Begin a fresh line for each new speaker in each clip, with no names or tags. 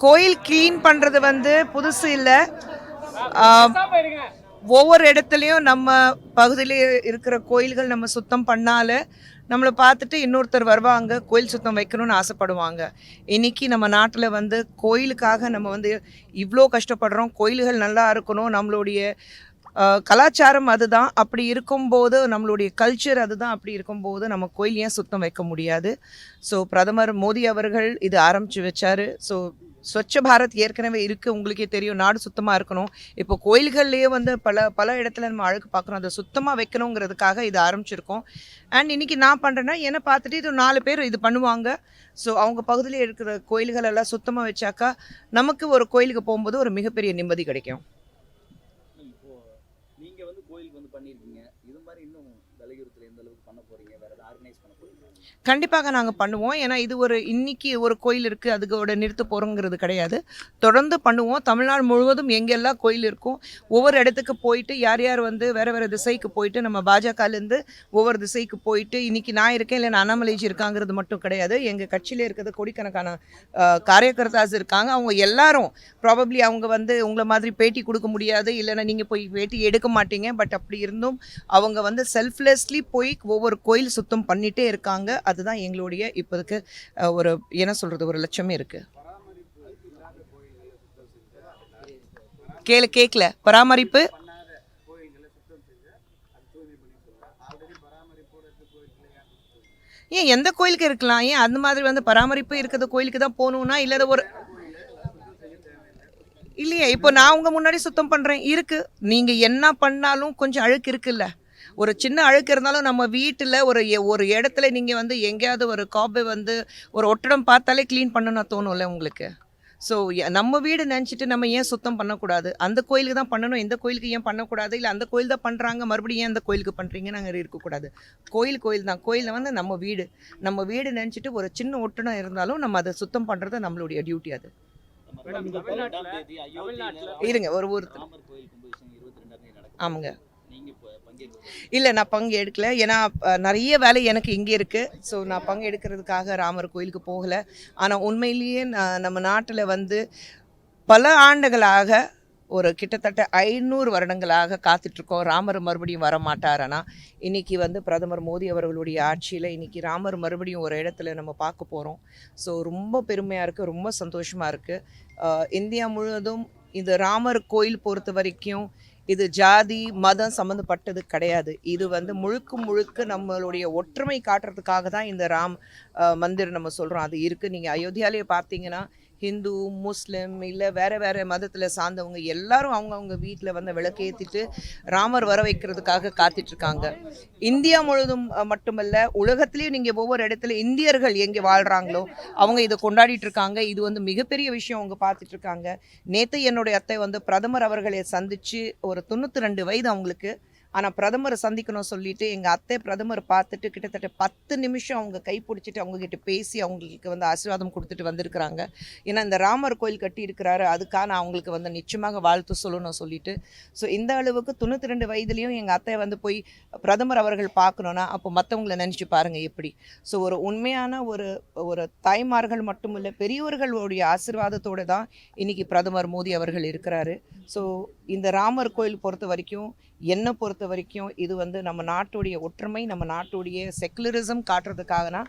கோயில் க்ளீன் பண்ணுறது வந்து புதுசு இல்லை. ஒவ்வொரு இடத்துலையும் நம்ம பகுதியில் இருக்கிற கோயில்கள் நம்ம சுத்தம் பண்ணால நம்மளை பார்த்துட்டு இன்னொருத்தர் வருவாங்க, கோயில் சுத்தம் வைக்கணும்னு ஆசைப்படுவாங்க. இன்னைக்கு நம்ம நாட்டில் வந்து கோயிலுக்காக நம்ம வந்து இவ்வளோ கஷ்டப்படுறோம். கோயில்கள் நல்லா இருக்கணும், நம்மளுடைய கலாச்சாரம் அதுதான். அப்படி இருக்கும்போது நம்மளுடைய கல்ச்சர் அதுதான். அப்படி இருக்கும்போது நம்ம கோயில் ஏன் சுத்தம் வைக்க முடியாது? ஸோ பிரதமர் மோடி அவர்கள் இது ஆரம்பித்து வச்சார். ஸோ ஸ்வச்ச பாரத் ஏற்கனவே இருக்குது, உங்களுக்கே தெரியும். நாடு சுத்தமாக இருக்கணும். இப்போ கோயில்கள்லேயே வந்து பல இடத்துல நம்ம அழுக்கு பார்க்குறோம். அதை சுத்தமாக வைக்கணுங்கிறதுக்காக இது ஆரம்பிச்சிருக்கோம். அண்ட் இன்றைக்கி நான் பண்ணுறேன்னா என்னை பார்த்துட்டு இது 4 பேர் இது பண்ணுவாங்க. ஸோ அவங்க பகுதியில் இருக்கிற கோயில்கள் எல்லாம் சுத்தமாக வச்சாக்கா நமக்கு ஒரு கோயிலுக்கு போகும்போது ஒரு மிகப்பெரிய நிம்மதி கிடைக்கும்.
நீங்க வந்து கோயிலுக்கு வந்து பண்ணியிருக்கீங்க, இது மாதிரி இன்னும் விலையுறுத்தல் எந்த அளவுக்கு பண்ண போறீங்க, வேற ஏதாவது ஆர்கனைஸ் பண்ண போறீங்க?
கண்டிப்பாக நாங்கள் பண்ணுவோம். ஏன்னா இது இன்னைக்கு ஒரு கோயில் இருக்குது அதுக்கோட நிறுத்த போகிறோங்கிறது கிடையாது. தொடர்ந்து பண்ணுவோம். தமிழ்நாடு முழுவதும் எங்கெல்லாம் கோயில் இருக்கும் ஒவ்வொரு இடத்துக்கு போயிட்டு யார் யார் வந்து வேறு திசைக்கு போயிட்டு நம்ம பாஜகலேருந்து ஒவ்வொரு திசைக்கு போயிட்டு இன்றைக்கி நான் இருக்கேன் இல்லை அண்ணாமலைஜி இருக்காங்கிறது மட்டும் கிடையாது. எங்கள் கட்சியில் இருக்கிறது கோடிக்கணக்கான காரியகர்த்தாஸ் இருக்காங்க. அவங்க எல்லாரும் ப்ராபப்ளி அவங்க வந்து உங்களை மாதிரி பேட்டி கொடுக்க முடியாது, இல்லைன்னா நீங்கள் போய் பேட்டி எடுக்க மாட்டீங்க. பட் அப்படி இருந்தும் அவங்க வந்து செல்ஃப்லெஸ்லி போய் ஒவ்வொரு கோயில் சுத்தம் பண்ணிகிட்டே இருக்காங்க. அதுதான் எங்களுடைய இப்போதுக்கு ஒரு என்ன சொல்கிறது ஒரு லட்சமே இருக்குது. கேட்கல. பராமரிப்பு ஏன் எந்த கோயிலுக்கு இருக்கலாம்? ஏன் அந்த மாதிரி வந்து பராமரிப்பு இருக்கிற கோயிலுக்கு தான் போகணுன்னா இல்லாத ஒரு இல்லையே. இப்போ நான் உங்கள் முன்னாடி சுத்தம் பண்ணுறேன் இருக்குது. நீங்கள் என்ன பண்ணாலும் கொஞ்சம் அழுக்கு இருக்குல்ல. ஒரு சின்ன அழுக்கு இருந்தாலும் நம்ம வீட்டில் ஒரு இடத்துல நீங்கள் வந்து எங்கேயாவது ஒரு காப்பை வந்து ஒரு ஒட்டடம் பார்த்தாலே க்ளீன் பண்ணணும்னு தோணும்ல உங்களுக்கு. ஸோ நம்ம வீடு நினச்சிட்டு நம்ம ஏன் சுத்தம் பண்ணக்கூடாது? அந்த கோயிலுக்கு தான் பண்ணணும், இந்த கோயிலுக்கு ஏன் பண்ணக்கூடாது? இல்லை அந்த கோயில் தான் பண்ணுறாங்க, மறுபடியும் ஏன் அந்த கோயிலுக்கு பண்ணுறீங்க? நாங்கள் இருக்கக்கூடாது. கோயில் தான். கோயிலில் வந்து நம்ம வீடு நினச்சிட்டு ஒரு சின்ன ஒட்டடம் இருந்தாலும் நம்ம அதை சுத்தம் பண்ணுறது நம்மளுடைய டியூட்டி. அது இருங்க ஒரு ஆமாங்க. இல்லை நான் பங்கு எடுக்கல. ஏன்னா நிறைய வேலை எனக்கு இங்கே இருக்குது. ஸோ நான் பங்கு எடுக்கிறதுக்காக ராமர் கோயிலுக்கு போகலை. ஆனால் உண்மையிலேயே நம்ம நாட்டில் வந்து பல ஆண்டுகளாக ஒரு கிட்டத்தட்ட 500 வருடங்களாக காத்துட்ருக்கோம் ராமர் மறுபடியும் வர மாட்டாரனா. இன்றைக்கி வந்து பிரதமர் மோடி அவர்களுடைய ஆட்சியில் இன்றைக்கி ராமர் மறுபடியும் ஒரு இடத்துல நம்ம பார்க்க போகிறோம். ஸோ ரொம்ப பெருமையாக இருக்குது, ரொம்ப சந்தோஷமாக இருக்குது. இந்தியா முழுவதும் இந்த ராமர் கோயில் பொறுத்த வரைக்கும் இது ஜாதி மதம் சம்மந்தப்பட்டது கிடையாது. இது வந்து முழுக்க நம்மளுடைய ஒற்றுமை காட்டுறதுக்காக தான் இந்த ராம் மந்திர் நம்ம சொல்கிறோம். அது இருக்குது. நீங்கள் அயோத்தியாலேயே பார்த்தீங்கன்னா ஹிந்து முஸ்லீம் இல்லை வேறு மதத்தில் சார்ந்தவங்க எல்லாரும் அவங்கவுங்க வீட்டில் வந்து விளக்கேற்றிட்டு ராமர் வர வைக்கிறதுக்காக காத்துட்ருக்காங்க. இந்தியா முழுவதும் மட்டுமல்ல, உலகத்துலேயும் நீங்கள் ஒவ்வொரு இடத்துல இந்தியர்கள் எங்கே வாழ்கிறாங்களோ அவங்க இதை கொண்டாடிட்டு இருக்காங்க. இது வந்து மிகப்பெரிய விஷயம் அவங்க பார்த்துட்ருக்காங்க. நேற்று என்னுடைய அத்தை வந்து பிரதமர் அவர்களை சந்தித்து ஒரு 92 வயது அவங்களுக்கு. ஆனால் பிரதமரை சந்திக்கணும் சொல்லிட்டு எங்கள் அத்தை பிரதமர் பார்த்துட்டு கிட்டத்தட்ட 10 நிமிஷம் அவங்க கை பிடிச்சிட்டு அவங்கக்கிட்ட பேசி அவங்களுக்கு வந்து ஆசீர்வாதம் கொடுத்துட்டு வந்திருக்கிறாங்க. ஏன்னா இந்த ராமர் கோயில் கட்டி இருக்கிறாரு, அதுக்காக நான் அவங்களுக்கு வந்து நிச்சயமாக வாழ்த்து சொல்லணும் சொல்லிட்டு. ஸோ இந்த அளவுக்கு 92 வயதுலேயும் எங்கள் அத்தை வந்து போய் பிரதமர் அவர்கள் பார்க்கணுன்னா அப்போ மற்றவங்களை நினச்சி பாருங்கள் எப்படி. ஸோ ஒரு உண்மையான ஒரு தாய்மார்கள் மட்டுமில்லை, பெரியவர்களுடைய ஆசீர்வாதத்தோடு தான் இன்றைக்கி பிரதமர் மோடி அவர்கள் இருக்கிறாரு. ஸோ இந்த ராமர் கோயில் பொறுத்த வரைக்கும் என்னை பொறுத்த வரைக்கும் இது வந்து நம்ம நாட்டுடைய ஒற்றுமை, நம்ம நாட்டுடைய செக்குலரிசம் காட்டுறதுக்காகனா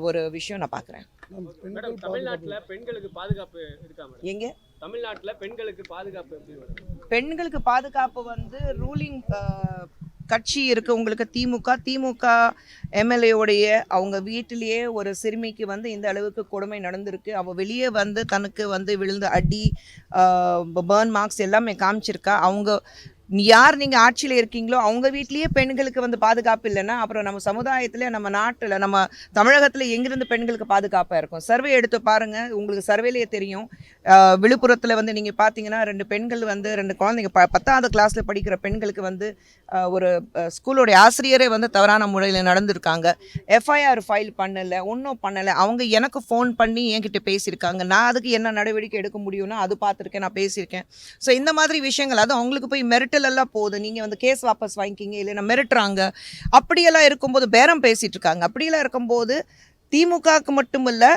ஒரு விஷயம் நான் பார்க்குறேன்.
தமிழ்நாட்டில் பெண்களுக்கு பாதுகாப்பு இருக்கா? எங்கே தமிழ்நாட்டில்
பெண்களுக்கு பாதுகாப்பு வந்து ரூலிங் கட்சி இருக்குது உங்களுக்கு திமுக எம்எல்ஏவுடைய அவங்க வீட்டிலேயே ஒரு சிறுமிக்கு வந்து இந்த அளவுக்கு கொடுமை நடந்திருக்கு. அவள் வெளியே வந்து தனக்கு வந்து விழுந்த அடி பர்ன் மார்க்ஸ் எல்லாமே காமிச்சிருக்கா. அவங்க யார் நீங்கள் ஆட்சியில் இருக்கீங்களோ அவங்க வீட்லேயே பெண்களுக்கு வந்து பாதுகாப்பு இல்லைன்னா அப்புறம் நம்ம சமுதாயத்தில் நம்ம நாட்டில் நம்ம தமிழகத்தில் எங்கிருந்து பெண்களுக்கு பாதுகாப்பாக இருக்கும்? சர்வே எடுத்து பாருங்கள், உங்களுக்கு சர்வேலேயே தெரியும். விழுப்புரத்தில் வந்து நீங்கள் பார்த்தீங்கன்னா 2 பெண்கள் வந்து 2 குழந்தைங்க 10வது கிளாஸில் படிக்கிற பெண்களுக்கு வந்து ஒரு ஸ்கூலோடைய ஆசிரியரே வந்து தவறான முறையில் நடந்திருக்காங்க. எஃப்ஐஆர் ஃபைல் ஒன்றும் பண்ணலை. அவங்க எனக்கு ஃபோன் பண்ணி என்கிட்ட பேசியிருக்காங்க. நான் அதுக்கு என்ன நடவடிக்கை எடுக்க முடியும்னா அது பார்த்துருக்கேன், நான் பேசியிருக்கேன். ஸோ இந்த மாதிரி விஷயங்கள் அது அவங்களுக்கு போய் எல்லாம் போகுது. நீங்கள் வந்து கேஸ் வாபஸ் வாங்கிக்கிங்க இல்லைன்னா மிரட்டுறாங்க. அப்படியெல்லாம் இருக்கும்போது பேரம் பேசிகிட்டு இருக்காங்க. அப்படியெல்லாம் இருக்கும்போது திமுகவுக்கு மட்டும் இல்லை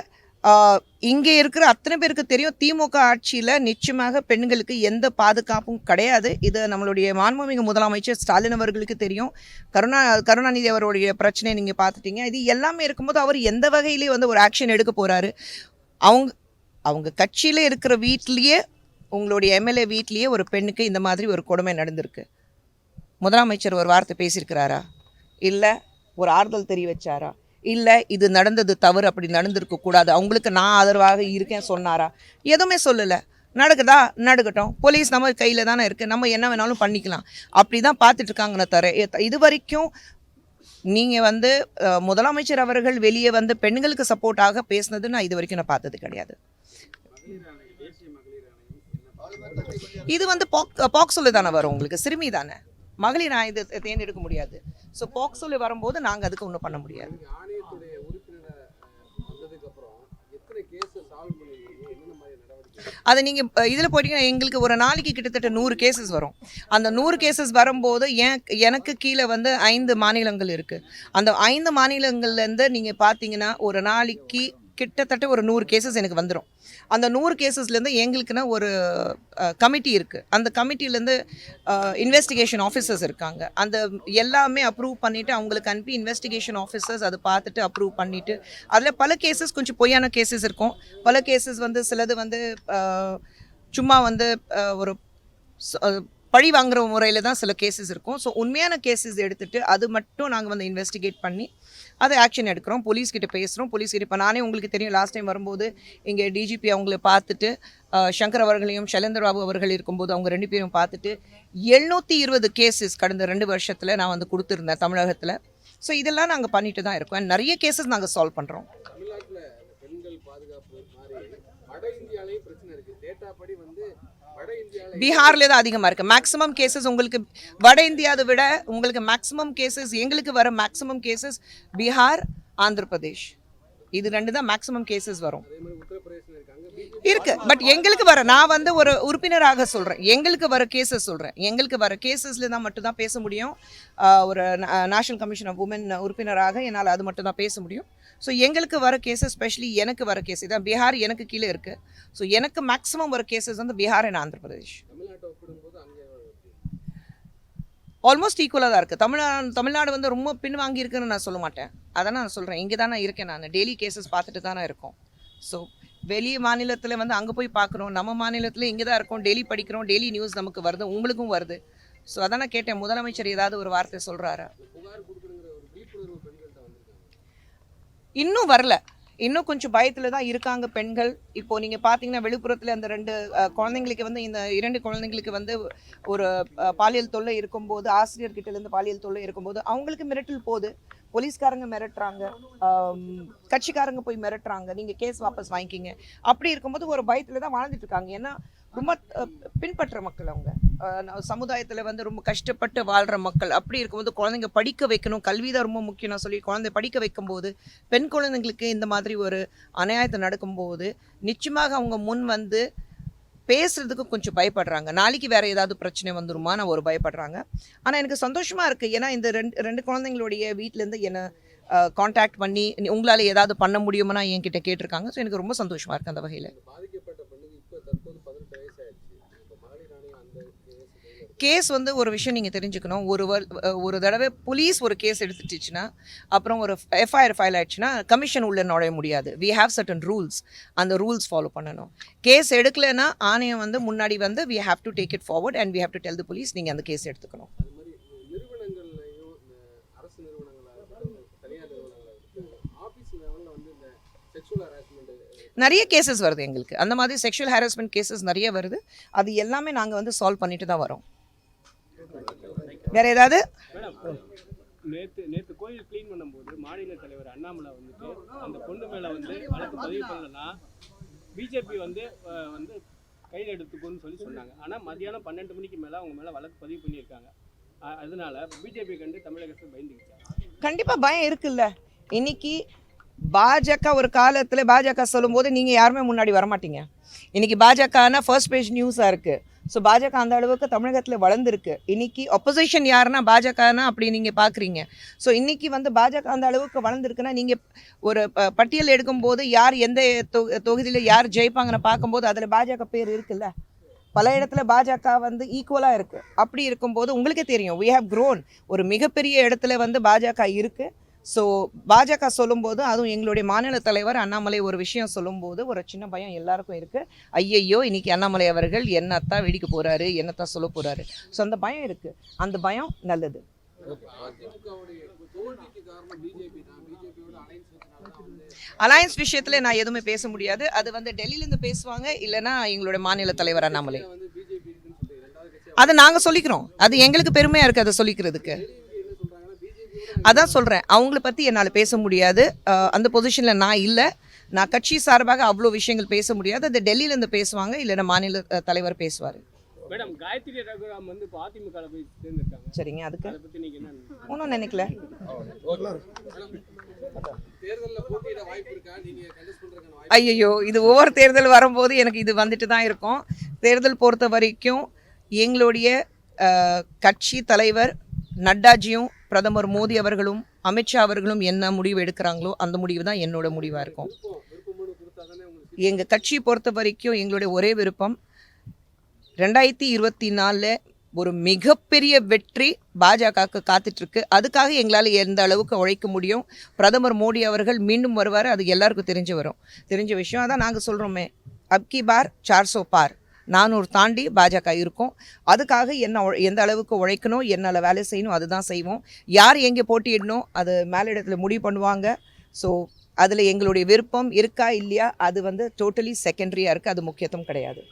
இங்கே இருக்கிற அத்தனை பேருக்கு தெரியும், திமுக ஆட்சியில் நிச்சயமாக பெண்களுக்கு எந்த பாதுகாப்பும் கிடையாது. இது நம்மளுடைய மாண்புமிகு முதலமைச்சர் ஸ்டாலின் அவர்களுக்கு தெரியும். கருணாநிதி அவருடைய பிரச்சனையை நீங்கள் பார்த்துட்டீங்க. இது எல்லாமே இருக்கும்போது அவர் எந்த வகையிலே வந்து ஒரு ஆக்ஷன் எடுக்க போகிறாரு? அவங்க கட்சியில் இருக்கிற வீட்லேயே, உங்களுடைய எம்எல்ஏ வீட்லேயே ஒரு பெண்ணுக்கு இந்த மாதிரி ஒரு கொடுமை நடந்திருக்கு. முதலமைச்சர் ஒரு வார்த்தை பேசியிருக்கிறாரா? இல்லை ஒரு ஆறுதல் தெரிவிச்சாரா? இல்லை இது நடந்தது தவறு, அப்படி நடந்திருக்க கூடாது, அவங்களுக்கு நான் ஆதரவாக இருக்கேன் சொன்னாரா? எதுவுமே சொல்லலை. நடக்குதா நடக்கட்டும், போலீஸ் நம்ம கையில் தானே இருக்குது, நம்ம என்ன வேணாலும் பண்ணிக்கலாம், அப்படி தான் பார்த்துட்ருக்காங்கன்னு தர. இது வரைக்கும் நீங்கள் வந்து முதலமைச்சர் அவர்கள் வெளியே வந்து பெண்களுக்கு சப்போர்ட்டாக பேசுனது நான் இது வரைக்கும் நான் பார்த்தது கிடையாது. இது வந்து பாக்ஸோல தானே வரும், உங்களுக்கு சிறுமி தானே, மகளிர் நான் இது தேர்ந்தெடுக்க முடியாது. ஸோ பாக்ஸோல வரும்போது நாங்கள் அதுக்கு ஒன்றும் பண்ண முடியாது. அதை நீங்கள் இதில் போயிட்டீங்கன்னா எங்களுக்கு ஒரு நாளைக்கு கிட்டத்தட்ட 100 கேசஸ் வரும். அந்த 100 கேசஸ் வரும்போது எனக்கு கீழே வந்து 5 மாநிலங்கள் இருக்குது. அந்த 5 மாநிலங்கள்லேருந்து நீங்கள் பார்த்தீங்கன்னா ஒரு நாளைக்கு கிட்டத்தட்ட ஒரு 100 கேசஸ் எனக்கு வந்துடும். அந்த 100 கேசஸ்லேருந்து எங்களுக்குன்னா ஒரு கமிட்டி இருக்குது. அந்த கமிட்டிலேருந்து இன்வெஸ்டிகேஷன் ஆஃபீஸர்ஸ் இருக்காங்க. அந்த எல்லாமே அப்ரூவ் பண்ணிவிட்டு அவங்களுக்கு அனுப்பி இன்வெஸ்டிகேஷன் ஆஃபீஸர்ஸ் அதை பார்த்துட்டு அப்ரூவ் பண்ணிவிட்டு, அதில் பல கேசஸ் கொஞ்சம் பொய்யான கேசஸ் இருக்கும். பல கேசஸ் வந்து சிலது வந்து சும்மா வந்து ஒரு பழி வாங்குற முறையில் தான் சில கேசஸ் இருக்கும். ஸோ உண்மையான கேசஸ் எடுத்துகிட்டு அது மட்டும் நாங்கள் வந்து இன்வெஸ்டிகேட் பண்ணி அதை ஆக்ஷன் எடுக்கிறோம். போலீஸ்கிட்ட பேசுகிறோம். போலீஸ்கிட்ட இப்போ நானே உங்களுக்கு தெரியும், லாஸ்ட் டைம் வரும்போது இங்கே டிஜிபி அவங்கள பார்த்துட்டு சங்கர் அவர்களையும் ஷைலேந்தர் பாபு அவர்கள் இருக்கும்போது அவங்க 2 பேரும் பார்த்துட்டு 720 கேசஸ் கடந்த 2 வருஷத்தில் நான் வந்து கொடுத்துருந்தேன் தமிழகத்தில். ஸோ இதெல்லாம் நாங்கள் பண்ணிட்டு தான் இருக்கோம். நிறைய கேசஸ் நாங்கள் சால்வ் பண்ணுறோம். பீகார்ல தான் அதிகமாக இருக்குது. மேக்ஸிமம் கேசஸ் உங்களுக்கு வட இந்தியாவை விட உங்களுக்கு மேக்ஸிமம் கேசஸ் எங்களுக்கு வர மேக்ஸிமம் கேசஸ் பீகார், ஆந்திர பிரதேஷ், இது 2 தான் மேக்ஸிமம் கேசஸ் வரும் இருக்கு. பட் எங்களுக்கு வர, நான் வந்து ஒரு உறுப்பினராக சொல்கிறேன், எங்களுக்கு வர கேசஸ் சொல்கிறேன். எங்களுக்கு வர கேசஸில் தான் மட்டும் தான் பேச முடியும். ஒரு நேஷனல் கமிஷன் ஆஃப் உமன் உறுப்பினராக என்னால் அது மட்டும் தான் பேச முடியும். ஸோ எங்களுக்கு வர கேசஸ், ஸ்பெஷலி எனக்கு வர கேஸ் இதான். பீகார் எனக்கு கீழே இருக்குது. ஸோ எனக்கு மேக்ஸிமம் வர கேசஸ் வந்து பீகார் அண்ட் ஆந்திர பிரதேஷ். ஆல்மோஸ்ட் ஈக்குவலாக தான் இருக்குது. தமிழ்நாடு வந்து ரொம்ப பின் வாங்கியிருக்குன்னு நான் சொல்ல மாட்டேன். அதான் நான் சொல்கிறேன், இங்கே தானே இருக்கேன் நான், டெய்லி கேசஸ் பார்த்துட்டு தானே இருக்கோம். ஸோ வெளி மாநிலத்தில் வந்து அங்கே போய் பார்க்குறோம், நம்ம மாநிலத்தில் இங்கே தான் இருக்கோம், டெய்லி படிக்கிறோம், டெய்லி நியூஸ் நமக்கு வருது, உங்களுக்கும் வருது. ஸோ அதான் நான் கேட்டேன், முதலமைச்சர் ஏதாவது ஒரு வார்த்தை சொல்கிறாரா? இன்னும் வரல, இன்னும் கொஞ்சம் பயத்தில் தான் இருக்காங்க பெண்கள். இப்போது நீங்கள் பார்த்தீங்கன்னா விழுப்புரத்தில் அந்த 2 குழந்தைங்களுக்கு வந்து, இந்த 2 குழந்தைங்களுக்கு வந்து ஒரு பாலியல் தொல்லை இருக்கும்போது, ஆசிரியர்கிட்டேருந்து பாலியல் தொல்லை இருக்கும்போது அவங்களுக்கு மிரட்டல் போகுது. போலீஸ்காரங்க மிரட்டுறாங்க, கட்சிக்காரங்க போய் மிரட்டுறாங்க, நீங்கள் கேஸ் வாபஸ் வாங்கிக்கிங்க. அப்படி இருக்கும்போது ஒரு பயத்தில் தான் வாழ்ந்துட்டு இருக்காங்க. ஏன்னா ரொம்ப பின்பற்ற மக்கள் அவங்க, சமுதாயத்தில் வந்து ரொம்ப கஷ்டப்பட்டு வாழ்கிற மக்கள். அப்படி இருக்கும்போது குழந்தைங்க படிக்க வைக்கணும், கல்வி தான் ரொம்ப முக்கியம் நான் சொல்லி குழந்தை படிக்க வைக்கும்போது, பெண் குழந்தைங்களுக்கு இந்த மாதிரி ஒரு அநியாயத்தை நடக்கும்போது நிச்சயமாக அவங்க முன் வந்து பேசுறதுக்கு கொஞ்சம் பயப்படுறாங்க. நாளைக்கு வேறு ஏதாவது பிரச்சனை வந்துருமா நான் ஒரு பயப்படுறாங்க. ஆனால் எனக்கு சந்தோஷமாக இருக்குது. ஏன்னா இந்த ரெண்டு குழந்தைங்களுடைய வீட்டிலேருந்து என்னை காண்டாக்ட் பண்ணி உங்களால் ஏதாவது பண்ண முடியுமா என்கிட்ட கேட்டிருக்காங்க. ஸோ எனக்கு ரொம்ப சந்தோஷமாக இருக்குது அந்த வகையில். கேஸ் வந்து ஒரு விஷயம் நீங்கள் தெரிஞ்சுக்கணும், ஒரு தடவை போலீஸ் ஒரு கேஸ் எடுத்துட்டுச்சுன்னா, அப்புறம் ஒரு எஃப்ஐஆர் ஃபைல் ஆயிடுச்சுன்னா கமிஷன் உள்ளே நுழைய முடியாது. வி ஹாவ் சர்டன் ரூல்ஸ், அந்த ரூல்ஸ் ஃபாலோ பண்ணணும். கேஸ் எடுக்கலைன்னா ஆணையம் வந்து முன்னாடி வந்து we have to take it forward and we have to tell the police நீங்கள் அந்த கேஸ் எடுத்துக்கணும். நிறைய கேசஸ் வருது எங்களுக்கு, அந்த மாதிரி செக்ஷுவல் ஹாரஸ்மெண்ட் கேசஸ் நிறைய வருது. அது எல்லாமே நாங்கள் வந்து சால்வ் பண்ணிட்டு தான் வரோம். வேற ஏதாவது?
நேற்று கோயில் க்ளீன் பண்ணும்போது மாநில தலைவர் அண்ணாமலை வந்துட்டு அந்த பொண்ணு மேலே வந்து வழக்கு பதிவு பண்ணலன்னா பிஜேபி வந்து கையில் எடுத்துக்கோன்னு சொல்லி சொன்னாங்க. ஆனால் மதியானம் 12 மணிக்கு மேலே அவங்க மேலே வழக்கு பதிவு பண்ணியிருக்காங்க. அதனால பிஜேபி கண்டு தமிழக அரசு பயந்துக்கிட்டாங்க.
கண்டிப்பாக பயம் இருக்குல்ல. இன்னைக்கு பாஜக ஒரு காலத்தில் பாஜக சொல்லும்போது நீங்கள் யாருமே முன்னாடி வரமாட்டீங்க. இன்றைக்கி பாஜகனா ஃபர்ஸ்ட் பேஜ் நியூஸாக இருக்குது. ஸோ பாஜக அந்த அளவுக்கு தமிழகத்தில் வளர்ந்துருக்கு. இன்னைக்கு ஒப்போசிஷன் யாருன்னா பாஜகனா அப்படி நீங்கள் பார்க்குறீங்க. ஸோ இன்னைக்கு வந்து பாஜக அந்த அளவுக்கு வளர்ந்துருக்குன்னா நீங்கள் ஒரு பட்டியல் எடுக்கும்போது யார் எந்த தொகுதியில் யார் ஜெயிப்பாங்கன்னு பார்க்கும்போது அதில் பாஜக பேர் இருக்குல்ல. பல இடத்துல பாஜக வந்து ஈக்குவலாக இருக்குது. அப்படி இருக்கும்போது உங்களுக்கே தெரியும் we have grown. ஒரு மிகப்பெரிய இடத்துல வந்து பாஜக இருக்குது. ஸோ பாஜக சொல்லும்போது அதுவும் எங்களுடைய மாநில தலைவர் அண்ணாமலை ஒரு விஷயம் சொல்லும்போது ஒரு சின்ன பயம் எல்லாருக்கும் இருக்குது. ஐயையோ இன்னைக்கு அண்ணாமலை அவர்கள் என்னத்தான் வெடிக்க போகிறாரு, என்னத்தான் சொல்ல போகிறாரு. ஸோ அந்த பயம் இருக்குது. அந்த பயம் நல்லது. அலையன்ஸ் விஷயத்தில் நான் எதுவுமே பேச முடியாது. அது வந்து டெல்லியிலேருந்து பேசுவாங்க, இல்லைன்னா எங்களுடைய மாநில தலைவர் அண்ணாமலை. அதை நாங்கள் சொல்லிக்கிறோம். அது எங்களுக்கு பெருமையாக இருக்குது அதை சொல்லிக்கிறதுக்கு. அதான் சொல்கிறேன், அவங்கள பற்றி என்னால் பேச முடியாது. அந்த பொசிஷனில் நான் இல்லை. நான் கட்சி சார்பாக அவ்வளோ விஷயங்கள் பேச முடியாது. அது டெல்லியிலேருந்து பேசுவாங்க, இல்லைன்னா மாநில தலைவர் பேசுவார்.
மேடம், காயத்ரி ரகுராம் வந்து இப்போ அதிமுகவில் போய் சேர்ந்துருக்காங்க.
சரிங்க, அதுக்கு
அதை பற்றி நீங்கள் என்ன
ஒன்றும் நினைக்கல. ஐயோ, இது ஒவ்வொரு தேர்தல் வரும்போது எனக்கு இது வந்துட்டு தான் இருக்கும். தேர்தல் பொறுத்த வரைக்கும் எங்களுடைய கட்சி தலைவர் நட்டாஜியும் பிரதமர் மோடி அவர்களும் அமித்ஷா அவர்களும் என்ன முடிவு எடுக்கிறாங்களோ அந்த முடிவு தான் என்னோட முடிவாக இருக்கும். எங்கள் கட்சி பொறுத்த வரைக்கும் எங்களுடைய ஒரே விருப்பம் 2024 ஒரு மிகப்பெரிய வெற்றி பாஜகவுக்கு காத்துட்ருக்கு. அதுக்காக எங்களால் எந்த அளவுக்கு உழைக்க முடியும். பிரதமர் மோடி அவர்கள் மீண்டும் வருவார், அது எல்லாருக்கும் தெரிஞ்ச விஷயம். அதான் நாங்கள் சொல்கிறோமே, அப்கி பார் 400 பார், 400 தாண்டி பாஜக இருக்கும். அதுக்காக எந்த அளவுக்கு உழைக்கணும், என்னால் வேலை செய்யணும், அதுதான் செய்வோம். யார் எங்கே போட்டியிடணும் அது மேலிடத்தில் முடிவு பண்ணுவாங்க. ஸோ அதில் எங்களுடைய விருப்பம் இருக்கா இல்லையா அது வந்து டோட்டலி செகண்டரியாக இருக்குது. அது முக்கியத்துவம் கிடையாது.